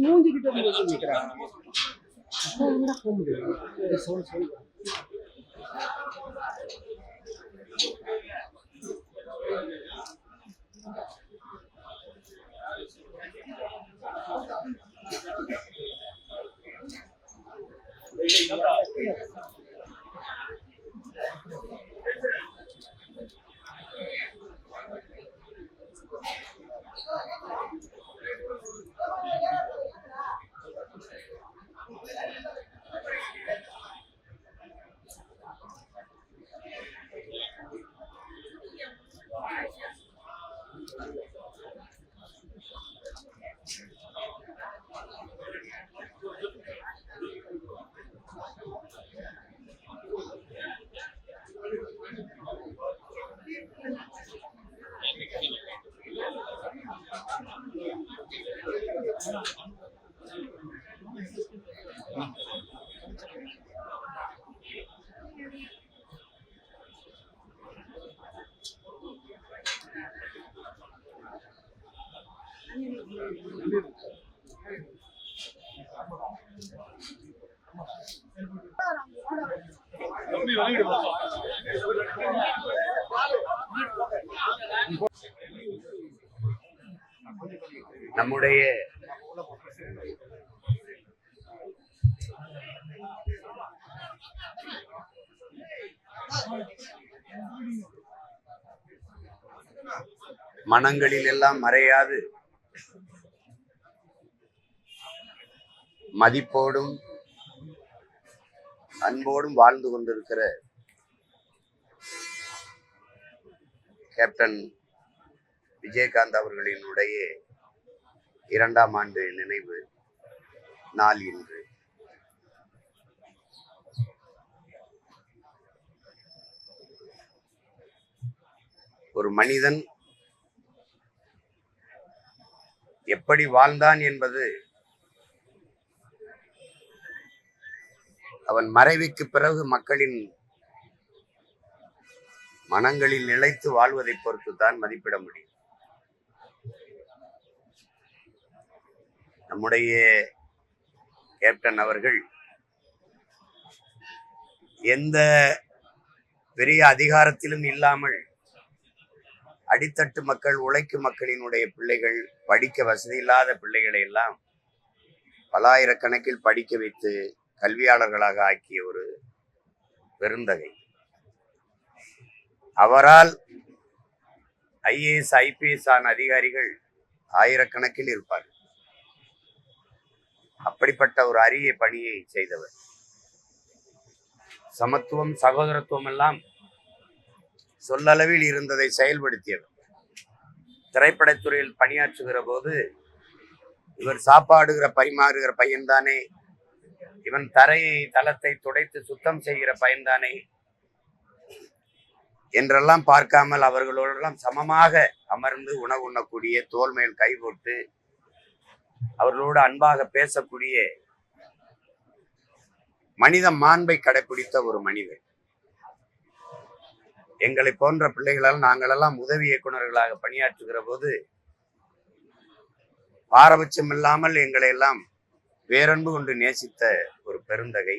மூஞ்சிக்கிட்ட நிக்கிறான். நம்முடைய மனங்களில் எல்லாம் மறையாது மதிப்போடும் அன்போடும் வாழ்ந்து கொண்டிருக்கிற கேப்டன் விஜயகாந்த் அவர்களினுடைய 2ஆம் ஆண்டு நினைவு நாள் இன்று. ஒரு மனிதன் எப்படி வாழ்ந்தான் என்பது அவன் மறைவுக்கு பிறகு மக்களின் மனங்களில் நிலைத்து வாழ்வதை பொறுத்து தான் மதிப்பிட முடியும். நம்முடைய கேப்டன் அவர்கள் எந்த பெரிய அதிகாரத்திலும் இல்லாமல் அடித்தட்டு மக்கள், உழைக்கும் மக்களினுடைய பிள்ளைகள், படிக்க வசதி இல்லாத பிள்ளைகளை எல்லாம் பல்லாயிரக்கணக்கில் படிக்க வைத்து கல்வியாளர்களாக ஆக்கிய ஒரு பெருந்தகை. அவரால் IAS IPS ஆன அதிகாரிகள் ஆயிரக்கணக்கில் இருப்பார்கள். அப்படிப்பட்ட ஒரு அரிய பணியை செய்தவர். சமத்துவம் சகோதரத்துவம் எல்லாம் சொல்லளவில் இருந்ததை செயல்படுத்தியவர். திரைப்படத்துறையில் பணியாற்றுகிற போது இவர் சாப்பாடுகிற பரிமாறுகிற பையன்தானே, இவன் தளத்தை துடைத்து சுத்தம் செய்கிற பையன்தானே என்றெல்லாம் பார்க்காமல் அவர்களோடெல்லாம் சமமாக அமர்ந்து உணவு உண்ணக்கூடிய, தோல் மேல் கை போட்டு அவர்களோடு அன்பாக பேசக்கூடிய மனித மாண்பை கடைபிடித்த ஒரு மனிதர். எங்களை போன்ற பிள்ளைகளால் நாங்களெல்லாம் உதவி இயக்குநர்களாக பணியாற்றுகிற போது பாரபட்சம் இல்லாமல் எங்களை எல்லாம் பேரன்பு கொண்டு நேசித்த ஒரு பெருந்தகை.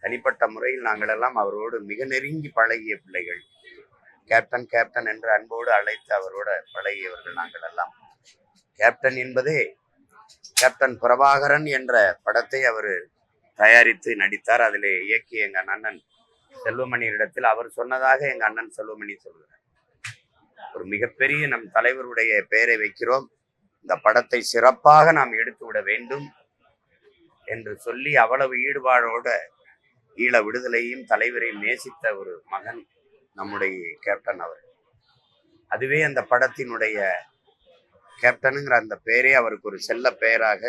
தனிப்பட்ட முறையில் நாங்கள் எல்லாம் அவரோடு மிக நெருங்கி பழகிய பிள்ளைகள். கேப்டன் கேப்டன் என்று அன்போடு அழைத்து அவரோட பழகியவர்கள் நாங்கள் எல்லாம். கேப்டன் என்பதே கேப்டன் பிரபாகரன் என்ற படத்தை அவர் தயாரித்து நடித்தார். அதிலே இயக்கிய எங்க அண்ணன் செல்வமணியிடத்தில் அவர் சொன்னதாக எங்க அண்ணன் செல்வமணி சொல்கிறார், ஒரு மிகப்பெரிய நம் தலைவருடைய பெயரை வைக்கிறோம், இந்த படத்தை சிறப்பாக நாம் எடுத்து விட வேண்டும் என்று சொல்லி அவ்வளவு ஈடுபாடோட ஈழ விடுதலையும் தலைவரையும் நேசித்த ஒரு மகன் நம்முடைய கேப்டன் அவர். அதுவே அந்த படத்தினுடைய கேப்டனுங்கிற அந்த பெயரே அவருக்கு ஒரு செல்ல பெயராக,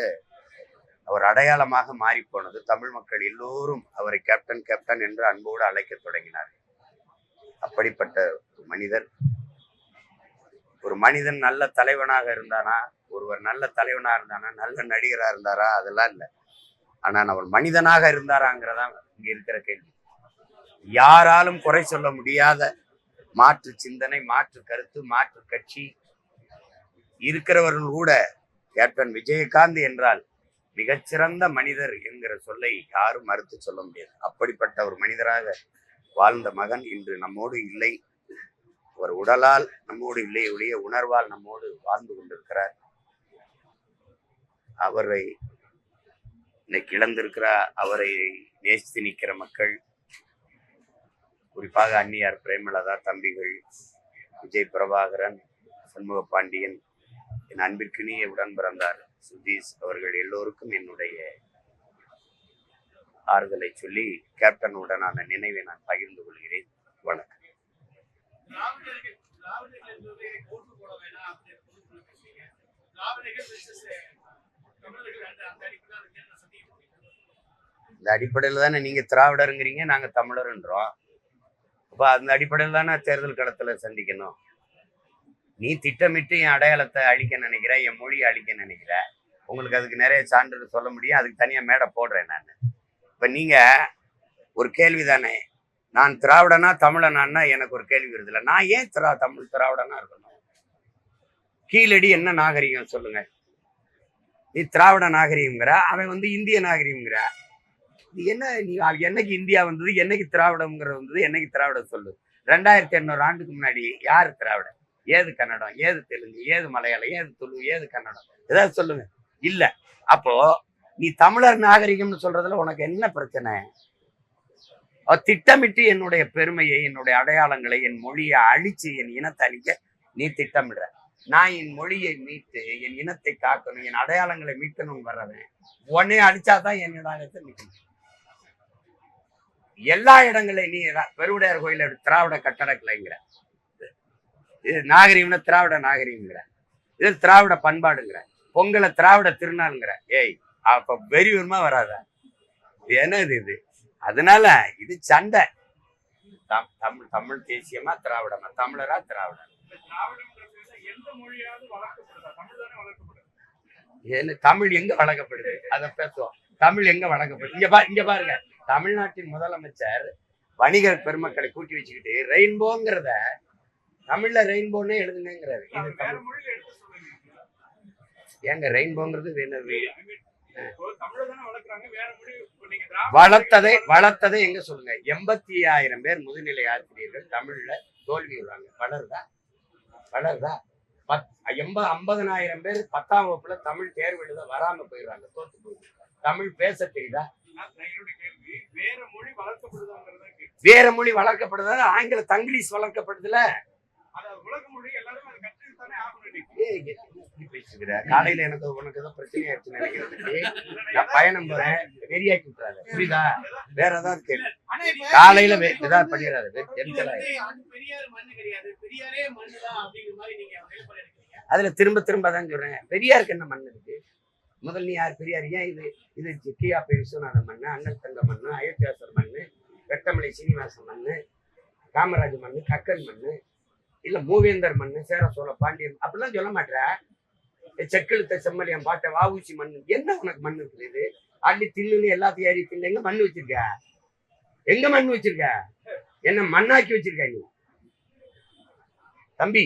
அவர் அடையாளமாக மாறி போனது. தமிழ் மக்கள் எல்லோரும் அவரை கேப்டன் கேப்டன் என்று அன்போடு அழைக்க தொடங்கினார். அப்படிப்பட்ட மனிதர். ஒரு மனிதன் நல்ல தலைவனாக இருந்தானா, ஒருவர் நல்ல தலைவனா இருந்தானா, நல்ல நடிகரா இருந்தாரா, அதெல்லாம் இல்லை. ஆனால் அவர் மனிதனாக இருந்தாராங்கிறதா இங்க இருக்கிற கேள்வி. யாராலும் குறை சொல்ல முடியாத மாற்று சிந்தனை, மாற்று கருத்து, மாற்று கட்சி இருக்கிறவர்கள் கூட கேப்டன் விஜயகாந்த் என்றால் மிகச்சிறந்த மனிதர் என்கிற சொல்லை யாரும் மறுத்து சொல்ல முடியாது. அப்படிப்பட்ட ஒரு மனிதராக வாழ்ந்த மகன் இன்று நம்மோடு இல்லை. அவர் உடலால் நம்மோடு இல்லை, ஒழிய உணர்வால் நம்மோடு வாழ்ந்து கொண்டிருக்கிறார். அவரை இன்னைக்கு இழந்திருக்கிறார். அவரை நேசித்து நிற்கிற மக்கள், குறிப்பாக அன்னியார் பிரேமலதா தம்பிகள், விஜய் பிரபாகரன், சண்முக பாண்டியன், என் அன்பிற்கினிய உடன் பிறந்தார் சுதீஷ் அவர்கள் எல்லோருக்கும் என்னுடைய ஆறுதலை சொல்லி கேப்டனுடனான நினைவை நான் பகிர்ந்து கொள்கிறேன். வணக்கம். இந்த அடிப்படையில் தானே நீங்க திராவிடருங்கிறீங்க, நாங்க தமிழர்ன்றோம். அப்ப அந்த அடிப்படையில் தானே தேர்தல் களத்துல சந்திக்கணும். நீ திட்டமிட்டு என் அடையாளத்தை அழிக்க நினைக்கிற, என் மொழியை அழிக்க நினைக்கிற. உங்களுக்கு அதுக்கு நிறைய சான்றிதழ் சொல்ல முடியும், அதுக்கு தனியா மேடை போடுறேன் நான். இப்ப நீங்க ஒரு கேள்வி தானே, நான் திராவிடனா தமிழனான்னா எனக்கு ஒரு கேள்வி வருது இல்லை. நான் ஏன் தமிழ் திராவிடனா இருக்கணும்? கீழடி என்ன நாகரிகம் சொல்லுங்க. நீ திராவிட நாகரிகங்கிற, அவன் இந்திய நாகரிகங்கிற. நீ என்ன, நீ என்னைக்கு இந்தியா வந்தது, என்னைக்கு திராவிடம்ங்கிறது வந்தது, என்னைக்கு திராவிடம் சொல்லு. 2800 ஆண்டுக்கு முன்னாடி யாரு திராவிடம்? ஏது கன்னடம், ஏது தெலுங்கு, ஏது மலையாளம், ஏது துளு, ஏது கன்னடம், ஏதாவது சொல்லுங்க. இல்ல. அப்போ நீ தமிழர் நாகரிகம்னு சொல்றதுல உனக்கு என்ன பிரச்சனை? திட்டமிட்டு என்னுடைய பெருமையை, என்னுடைய அடையாளங்களை, என் மொழியை அழிச்சு என் இனத்தை அழிக்க நீ திட்டமிடுற. நான் என் மொழியை மீட்டு என் இனத்தை காக்கணும், என் அடையாளங்களை மீட்கணும்னு வர்றவன் உடனே அழிச்சாதான் என் இடத்தை நிற்கணும். எல்லா இடங்களையும் நீ பெருவுடையார் கோயில திராவிட கட்டடக்கலைங்கிற, இது நாகரிகம்னா திராவிட நாகரிகங்கிற, இது திராவிட பண்பாடுங்கிற, பொங்கலை திராவிட திருநாளுங்கிற. ஏய், அப்ப வெறிவருமா வராத? என்னது இது? அதனால இது சண்டை. தமிழ் தேசியமா திராவிடமா, தமிழரா திராவிடர்? தமிழ் எங்க வழங்கப்படுது அதை பேசுவோம். தமிழ் எங்க வழங்கப்படுது? இங்க பாருங்க, தமிழ்நாட்டின் முதலமைச்சர் வணிகர் பெருமக்களை கூட்டி வச்சுக்கிட்டு ரெயின்போங்கிறத தமிழ்ல ரெயின்போன்னே எழுதுங்கிறாரு. ஏங்க ரெயின்போங்கிறது வளர்த்ததை எங்க சொல்லுங்க. 85,000 பேர் முதுநிலை ஆசிரியர்கள் தமிழ்ல தோல்வி வளருதா? 50,000 பேர் 10ஆம் வகுப்புல தமிழ் தேர்வு எழுத வராம போயிடுறாங்க, தோத்து போயிடுது. தமிழ் பேச தெரியுதா? வேற மொழி வளர்க்கப்படுதா? ஆங்கில தங்கிலீஷ் வளர்க்கப்படுதுல. காலையில எனக்கு உனக்கு ஏதோ பிரச்சனை ஆயிடுச்சுன்னு நினைக்கிறேன். நான் பயணம் போறேன், வெறியாக்கி விட்டுறாரு, புரியுதா? வேற ஏதாவது கேள்வி காலையில ஏதாவது பண்ணிடுறாரு. அதுல திரும்ப திரும்ப தான் சொல்றேன், பெரியாருக்கு என்ன மண் இருக்கு? முதல் நீ யார் பெரியார்? ஏன் இது கியா விஸ்வநாதன் மண்ணு, அண்ணல் தங்க மண்ணு, அயோத்தியாசர் மண்ணு, வெட்டமலை சீனிவாசன் மண்ணு, காமராஜ் மண்ணு, கக்கன் மண்ணு, இல்ல மூவேந்தர் மண்ணு, சேர சோழ பாண்டியன் அப்படிலாம் சொல்ல மாட்டேற. செக்கெழுத்த செம்மலியம் பாட்ட வாவூசி மண்ணு, என்ன உனக்கு மண் இருக்குது? இது அள்ளி தின்னு எல்லாத்தையும் ஏறி தின்னு எங்க மண்ணு வச்சிருக்க? எங்க மண் வச்சிருக்க? என்ன மண்ணாக்கி வச்சிருக்க நீ? தம்பி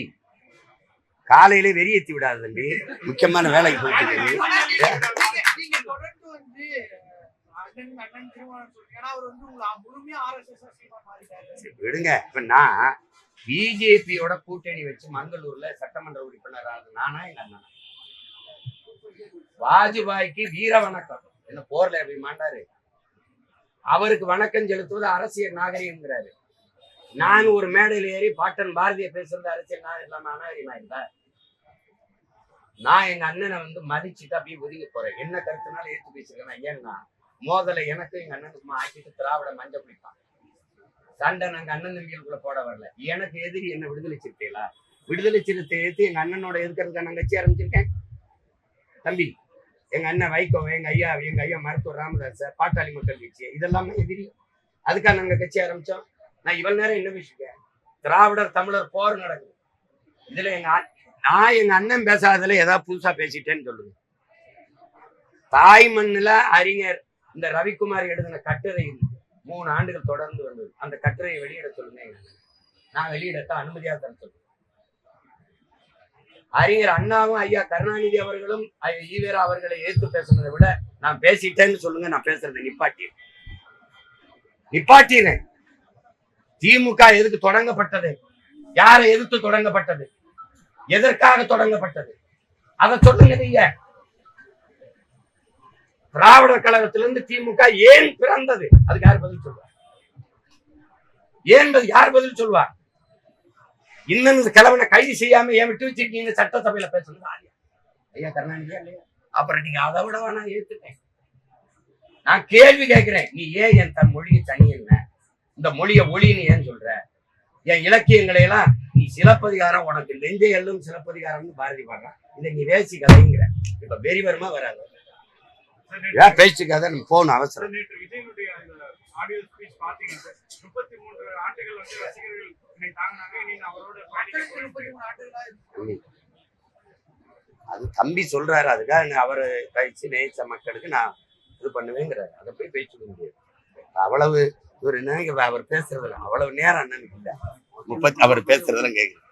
காலையில வெறியேத்தி விடாது தம்பி, முக்கியமான வேலைக்கு போயிட்டு விடுங்க. இப்ப நான் பிஜேபியோட கூட்டணி வச்சு மங்களூர்ல சட்டமன்ற உறுப்பினர் ஆகுது நானா எங்க அண்ணா? வாஜ்பாய்க்கு வீர வணக்கம், என்ன போர்ல அப்படி மாண்டாரு, அவருக்கு வணக்கம் செலுத்துவது அரசியல் நாகரிகங்கிறாரு. நான் ஒரு மேடையில் ஏறி பாட்டன் பாரதிய பேசுறது அரசியல் இல்லாம அநாகரிகமா இருந்தா? நான் எங்க அண்ணனை மதிச்சுட்டு அப்படியே ஒதுங்கி போறேன். என்ன கருத்துனாலும் ஏற்று பேசிருக்கேன். ஏன்னா மோதலை எனக்கும் எங்க அண்ணனுக்குமா ஆக்கிட்டு திராவிட மஞ்ச பிடிப்பான். சண்டை நாங்க அண்ணன் தம்பிகளுக்குள்ள போட வரல. எனக்கு எதிரி என்ன விடுதலை சிறுத்தைகளா? விடுதலை சிறுத்தை ஏற்று எங்க அண்ணனோட எதிர்க்கிறதுக்கு நான் கட்சி ஆரம்பிச்சிருக்கேன். தம்பி எங்க அண்ணன் வைகோ, எங்க ஐயா மருத்துவர் ராமதாஸ், பாட்டாளி மக்கள் கட்சி, இதெல்லாமே எதிரி. அதுக்காக நாங்க கட்சி ஆரம்பிச்சோம். நான் இவ்வளவு நேரம் என்ன பேசிருக்கேன்? திராவிடர் தமிழர் போர் நடக்குது. இதுல நான் எங்க அண்ணன் பேசாததுல ஏதாவது புதுசா பேசிட்டேன்னு சொல்லுங்க. தாய் மண்ணுல அறிஞர் இந்த ரவிக்குமார் எழுதின கட்டுரை 3 ஆண்டுகள் தொடர்ந்து வந்தது. அந்த கட்டுரையை வெளியிட சொல்லுங்க. நான் வெளியிடத்தான் அனுமதியாக தர சொல்லுங்க. அறிஞர் அண்ணாவும் ஐயா கருணாநிதி அவர்களும் ஈவேரா அவர்களை எதிர்த்து பேசுனதை விட நான் பேசிட்டேன்னு சொல்லுங்க. நான் பேசுறதை நிப்பாட்டினேன். திமுக எதுக்கு தொடங்கப்பட்டது? யாரை எதிர்த்து தொடங்கப்பட்டது? எதற்காக தொடங்கப்பட்டது? அதை சொல்லுங்க. நீங்க திராவிடர் கழகத்திலிருந்து திமுக ஏன் பிறந்தது? அதுக்கு யார் பதில் சொல்வார்? யார் பதில் சொல்வார்? இன்னும் கிழவனை கைது செய்யாம ஏன் விட்டு வச்சிருக்கீங்க? சட்டசபையில பேசுறது ஐயா கருணாநிதியா இல்லையா? அப்புறம் நீங்க அதை விட நான் ஏத்துட்டேன். நான் கேள்வி கேட்கிறேன். நீ ஏன் என் தன் மொழியை தனி என்ன? இந்த மொழியை ஒளின்னு ஏன் சொல்ற? என் இலக்கியங்களை எல்லாம் நீ சிலப்பதிகாரம், உனக்கு நெஞ்சை எல்லும் சிலப்பதிகாரம்னு பாரதி பாடுறான். இதை நீ வேசி கதைங்கிற. இப்ப வெறிவரமா வராது. ஏன் பேச்சுக்காத நம்ம போகணும் அவசரம். அது தம்பி சொல்றாரு. அதுக்காக அவரு பயிற்சி நேச்ச மக்களுக்கு நான் இது பண்ணுவேங்கிறாரு. அதை போய் பேச்சு முடியாது. அவ்வளவு இவர் என்ன அவர் பேசுறதுல அவ்வளவு நேரம் அண்ணனுக்கு இல்லை. அவர் பேசுறதெல்லாம் கேட்குறேன்.